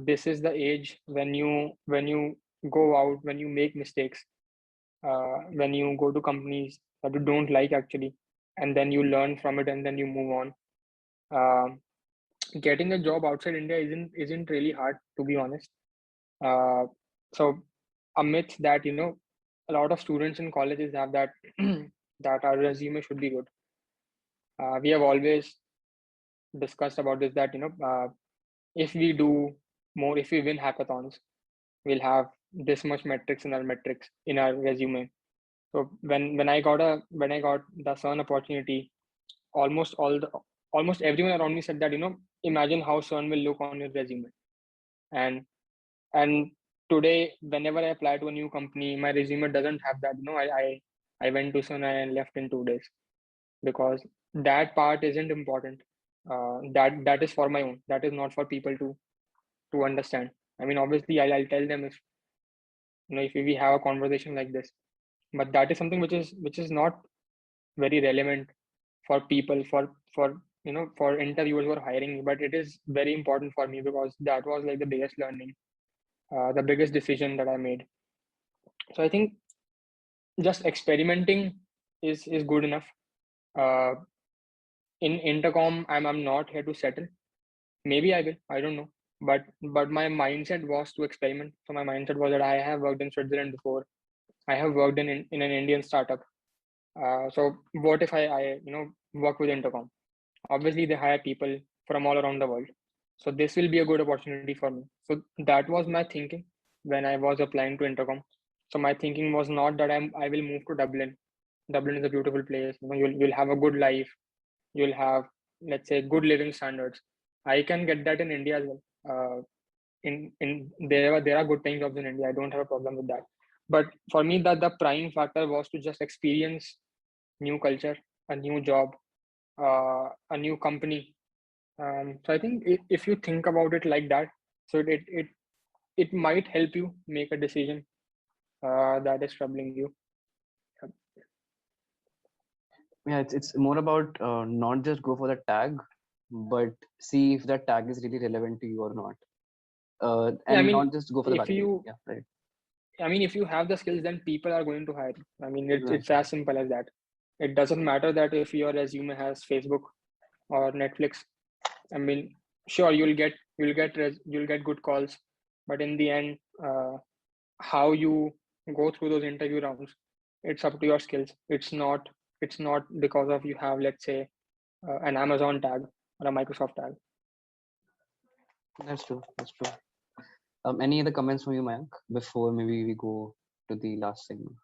this is the age when you go out, when you make mistakes, when you go to companies that you don't like actually, and then you learn from it and then you move on. Um Getting a job outside India isn't really hard, to be honest. Uh, so a myth that a lot of students in colleges have, that that our resume should be good. We have always discussed about this, that if we do more, if we win hackathons, we'll have this much metrics in our resume. So when I got the CERN opportunity, almost all the almost everyone around me said that imagine how CERN will look on your resume. And and today, whenever I apply to a new company, my resume doesn't have that. I went to CERN and left in 2 days. because that part isn't important. That is for my own. That is not for people to understand. I mean, obviously, I'll tell them if if we have a conversation like this, but that is something which is not very relevant for people for interviewers who are hiring me. But it is very important for me because that was like the biggest learning, the biggest decision that I made. So I think just experimenting is good enough. Uh, in Intercom, I'm not here to settle. Maybe I will. I don't know. But my mindset was to experiment. So my mindset was that I have worked in Switzerland before. I have worked in an Indian startup. So what if I work with Intercom? Obviously, they hire people from all around the world. So this will be a good opportunity for me. So that was my thinking when I was applying to Intercom. So my thinking was not that I will move to Dublin. Dublin is a beautiful place. You'll have a good life. You'll have, let's say, good living standards. I can get that in India as well. In there are good paying jobs in India. I don't have a problem with that. But for me, that the prime factor was to just experience new culture, a new job, a new company. So I think if you think about it like that, so it might help you make a decision that is troubling you. Yeah, it's more about not just go for the tag, but see if that tag is really relevant to you or not. Yeah, I And mean, not just go for the if packaging. you, Yeah, right. I mean, if you have the skills, then people are going to hire you. I mean, it's Exactly. as simple as that. It doesn't matter that if your resume has Facebook or Netflix. I mean, sure, you'll get good calls, but in the end, how you go through those interview rounds, it's up to your skills. It's not because of you have, let's say, an Amazon tag or a Microsoft tag. That's true. That's true. Any other comments from you, Mayank, before maybe we go to the last segment?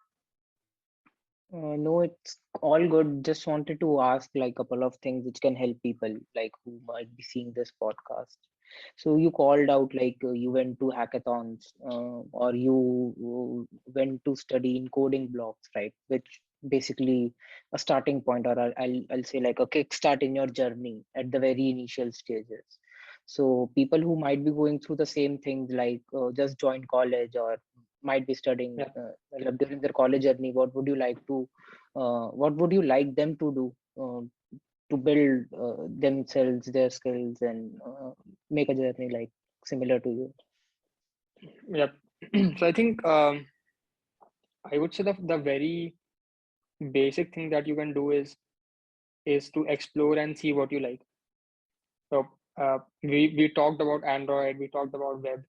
No, it's all good. Just wanted to ask like a couple of things which can help people like who might be seeing this podcast. So you called out like you went to hackathons or you went to study in coding blocks, right? Which basically a starting point, or I'll say like a kickstart in your journey at the very initial stages. So people who might be going through the same things like just joined college or might be studying Yeah. during their college journey, what would you like them to do to build themselves, their skills, and make a journey like similar to you? Yep. So I think I would say the very basic thing that you can do is to explore and see what you like. So we talked about Android, we talked about web,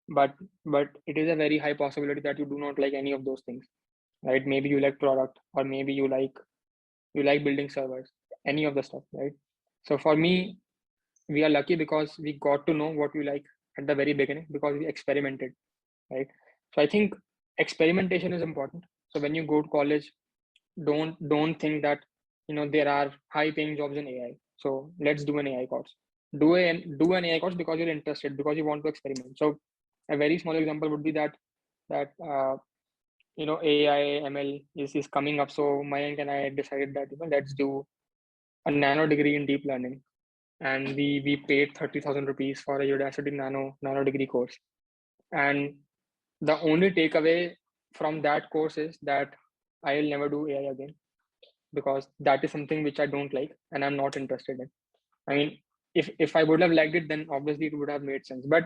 but it is a very high possibility that you do not like any of those things, right? Maybe you like product, or maybe you like building servers, any of the stuff, right? So for me, we are lucky because we got to know what we like at the very beginning because we experimented, right? So I think experimentation is important. So when you go to college, don't think that there are high paying jobs in AI. So let's do an AI course. Do an AI course because you're interested, because you want to experiment. So a very small example would be that AI ML is coming up. So Mayank and I decided that let's do a nano degree in deep learning, and we paid 30,000 rupees for a Udacity nano degree course. And the only takeaway from that course is that I will never do AI again, because that is something which I don't like and I'm not interested in. I mean, if I would have liked it, then obviously it would have made sense. But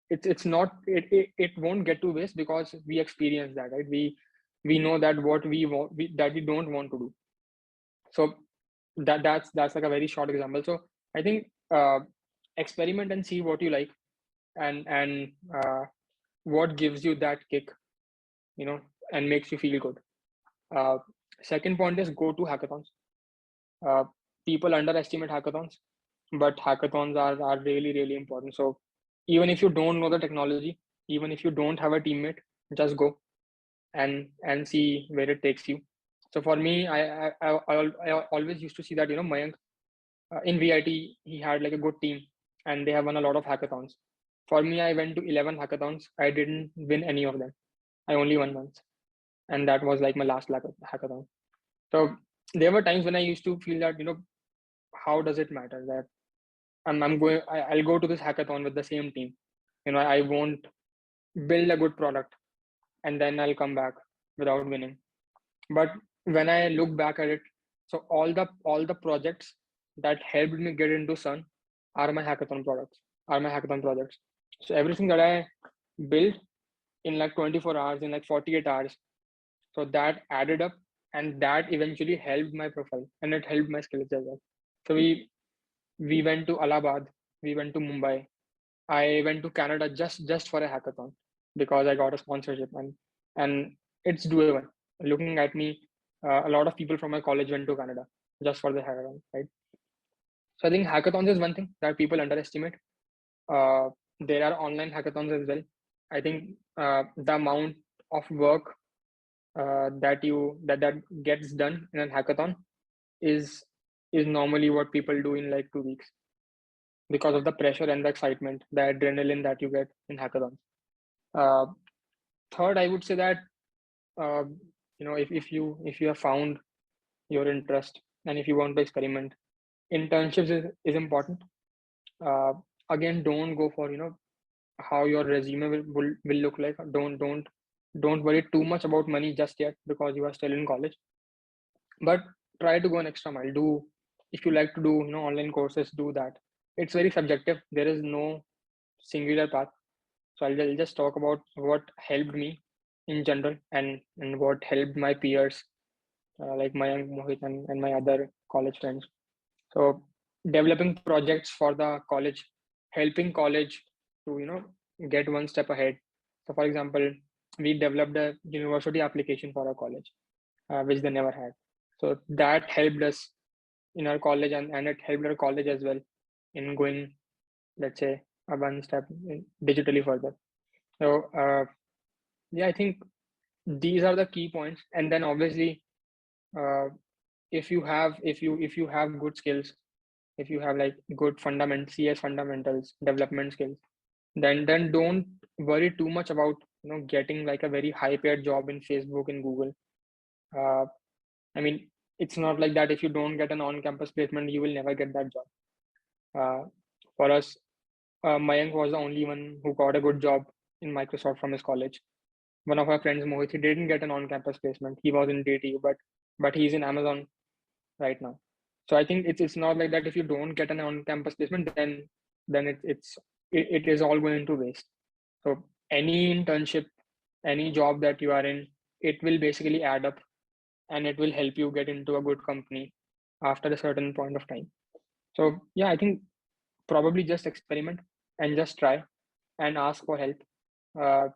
it's not, it won't get to waste because we experience that, right? We know that what we want, that we don't want to do. So that's like a very short example. So I think experiment and see what you like, and what gives you that kick, and makes you feel good. uh, Second point is go to hackathons. uh, People underestimate hackathons, but hackathons are really, really important. So even if you don't know the technology, even if you don't have a teammate, just go and see where it takes you. So for me, I always used to see that Mayank, in VIT, he had like a good team and they have won a lot of hackathons. For me, I went to 11 hackathons. I didn't win any of them. I only won once, and that was like my last hackathon. So there were times when I used to feel that, how does it matter that I'll go to this hackathon with the same team. I won't build a good product and then I'll come back without winning. But when I look back at it, so all the projects that helped me get into CERN are my hackathon projects. So everything that I built in like 24 hours, in like 48 hours, so that added up, and that eventually helped my profile and it helped my skills as well. So we went to Allahabad, we went to Mumbai. I went to Canada just for a hackathon because I got a sponsorship, and it's doable. Looking at me, a lot of people from my college went to Canada just for the hackathon, right? So I think hackathons is one thing that people underestimate. There are online hackathons as well. I think the amount of work that gets done in a hackathon is normally what people do in like 2 weeks because of the pressure and the excitement, the adrenaline that you get in hackathons. Uh, Third, I would say that if you have found your interest and if you want to experiment, internships is important. Uh, Again, don't go for how your resume will look like. Don't worry too much about money just yet because you are still in college. But try to go an extra mile. Do if you like to do online courses, do that. It's very subjective. There is no singular path. So I'll just talk about what helped me in general and what helped my peers like Mayank, Mohit, and my other college friends. So developing projects for the college, helping college to get one step ahead. So for example, we developed a university application for our college, which they never had. So that helped us in our college, and it helped our college as well in going, let's say, a one step digitally further. So yeah, I think these are the key points. And then obviously, uh, if you have good skills, if you have like good CS fundamentals, development skills, then don't worry too much about getting like a very high paid job in Facebook and Google. uh, I mean, it's not like that. If you don't get an on-campus placement, you will never get that job. For us, Mayank was the only one who got a good job in Microsoft from his college. One of our friends, Mohit, he didn't get an on-campus placement. He was in DTU, but he's in Amazon right now. So I think it's not like that. If you don't get an on-campus placement, then it is all going to waste. So any internship, any job that you are in, it will basically add up, and it will help you get into a good company after a certain point of time. So yeah, I think probably just experiment and just try and ask for help.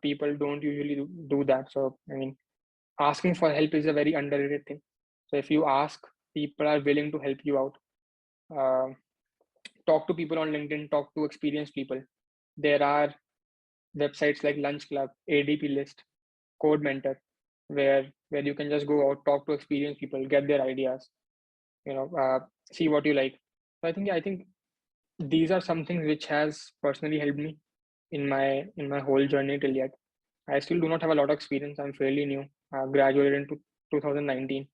People don't usually do that. So I mean, asking for help is a very underrated thing. So if you ask, people are willing to help you out. Uh, Talk to people on LinkedIn, talk to experienced people. There are websites like Lunch Club, ADP List, Code Mentor, where you can just go out, talk to experienced people, get their ideas, see what you like. So I think these are some things which has personally helped me in my whole journey till yet. I still do not have a lot of experience. I'm fairly new. I graduated in 2019,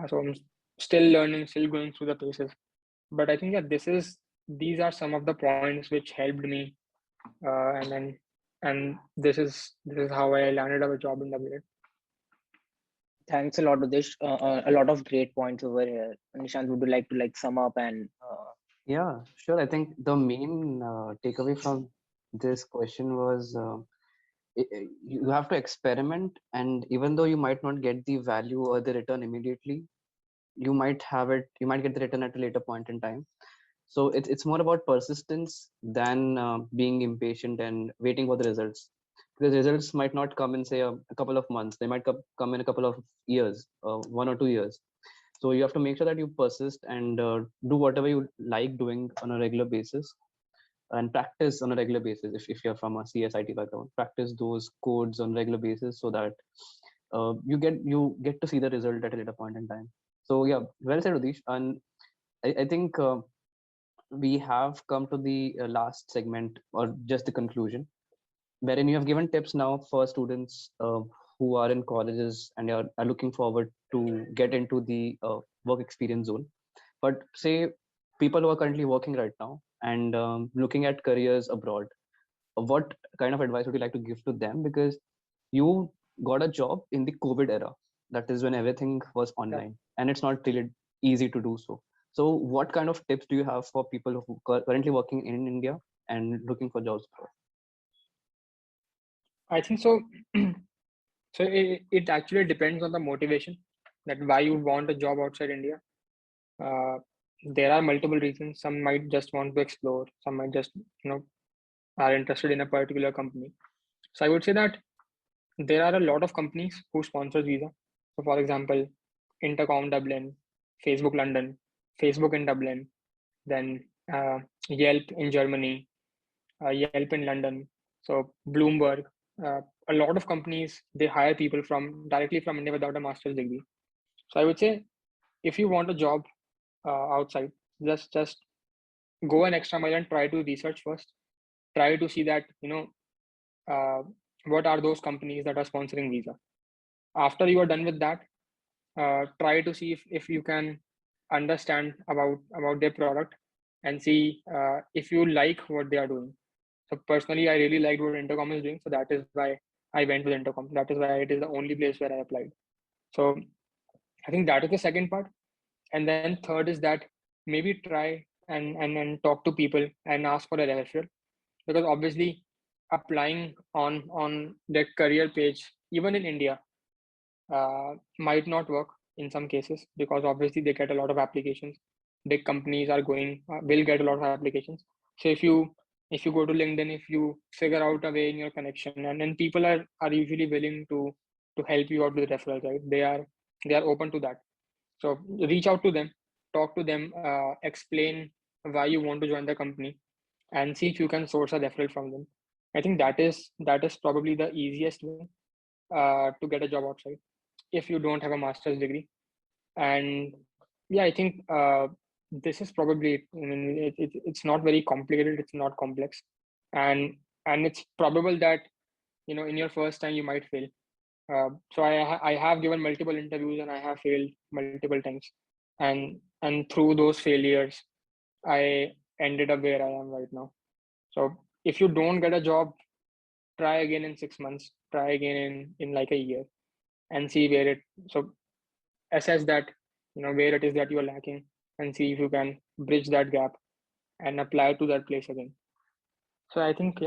so I'm still learning, still going through the paces. But I think these are some of the points which helped me, and this is how I landed a job in WA. Thanks a lot, Uddish. A lot of great points over here. Nishant, would you like to sum up and Yeah, sure. I think the main takeaway from this question was you have to experiment, and even though you might not get the value or the return immediately, you might get the return at a later point in time. So it's more about persistence than being impatient and waiting for the results, because results might not come in say a couple of months. They might come in a couple of years, 1 or 2 years. So you have to make sure that you persist and do whatever you like doing on a regular basis, and practice on a regular basis. If you're from a CSIT background, practice those codes on regular basis so that you get to see the result at a later point in time. So yeah, well said, Udish. And I think we have come to the last segment, or just the conclusion, wherein you have given tips now for students who are in colleges and are looking forward to get into the work experience zone. But say people who are currently working right now and looking at careers abroad, what kind of advice would you like to give to them? Because you got a job in the COVID era, that is when everything was online, and it's not really easy to do so. So what kind of tips do you have for people who are currently working in India and looking for jobs abroad? I think so. So it actually depends on the motivation, that why you want a job outside India. There are multiple reasons. Some might just want to explore. Some might just are interested in a particular company. So I would say that there are a lot of companies who sponsor visa. So for example, Intercom Dublin, Facebook London, Facebook in Dublin, then Yelp in Germany, Yelp in London. So Bloomberg, a lot of companies, they hire people from directly from India without a master's degree. So I would say if you want a job outside, just go an extra mile and try to research first. Try to see that what are those companies that are sponsoring visa. After you are done with that, try to see if you can understand about their product and see if you like what they are doing. So personally, I really liked what Intercom is doing, so that is why I went with Intercom. That is why it is the only place where I applied. So I think that is the second part. And then third is that maybe try and talk to people and ask for a referral, because obviously applying on their career page, even in India, might not work in some cases, because obviously they get a lot of applications. Big companies are will get a lot of applications. So if you go to LinkedIn, if you figure out a way in your connection, and then people are usually willing to help you out with referrals, right? They are open to that. So reach out to them, talk to them, explain why you want to join the company, and see if you can source a referral from them. I think that is probably the easiest way to get a job outside if you don't have a master's degree. And yeah, I think this is probably it. I mean, it's not very complicated, it's not complex, and it's probable that in your first time you might fail. So I have given multiple interviews and I have failed multiple times, and through those failures I ended up where I am right now. So if you don't get a job, try again in 6 months, try again in like a year, and see where it so assess that where it is that you are lacking, and see if you can bridge that gap and apply to that place again. So I think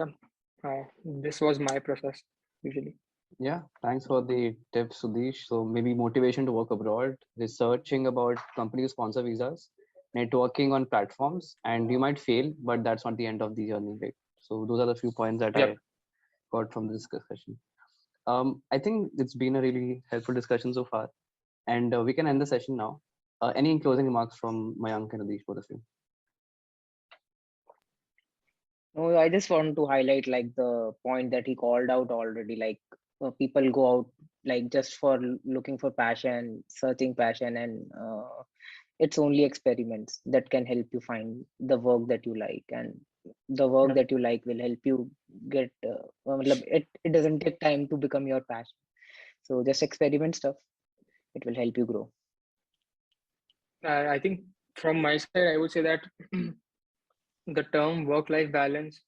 this was my process usually. Yeah, thanks for the tips, Sudesh. So maybe motivation to work abroad, researching about companies sponsor visas, networking on platforms, and you might fail, but that's not the end of the journey, right? So those are the few points that Yep. I got from this discussion. I think it's been a really helpful discussion so far, and we can end the session now. Any closing remarks from Mayank and Sudesh, both of you? No, I just want to highlight like the point that he called out already. Like people go out like just for looking for passion, searching passion, and it's only experiments that can help you find the work that you like, and the work Yep. that you like will help you get. It doesn't take time to become your passion. So just experiment stuff. It will help you grow. I think from my side, I would say that the term work-life balance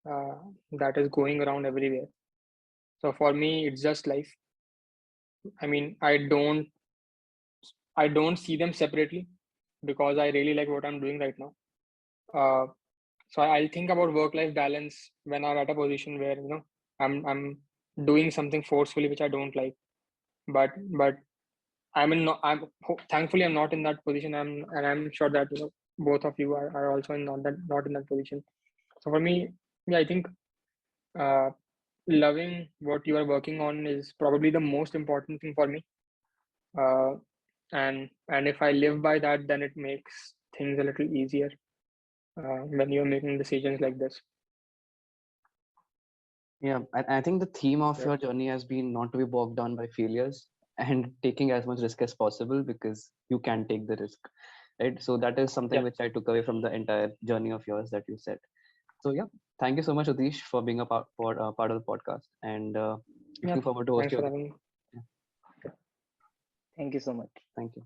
uh, that is going around everywhere. So for me, it's just life. I mean, I don't see them separately, because I really like what I'm doing right now. Uh, so I'll think about work-life balance when I'm at a position where I'm doing something forcefully which I don't like. But thankfully I'm not in that position. I'm sure that both of you are also not in that position. So for me, yeah, I think uh, loving what you are working on is probably the most important thing for me. Uh, and if I live by that, then it makes things a little easier when you're making decisions like this. Yeah, I think the theme of Yeah. your journey has been not to be bogged down by failures and taking as much risk as possible, because you can take the risk, right? So that is something Yeah. which I took away from the entire journey of yours that you said. So yeah, thank you so much, Uddish, for being a part of the podcast, and Yeah. looking forward to host Thanks you for again. having me. Yeah, Thank you so much. thank you.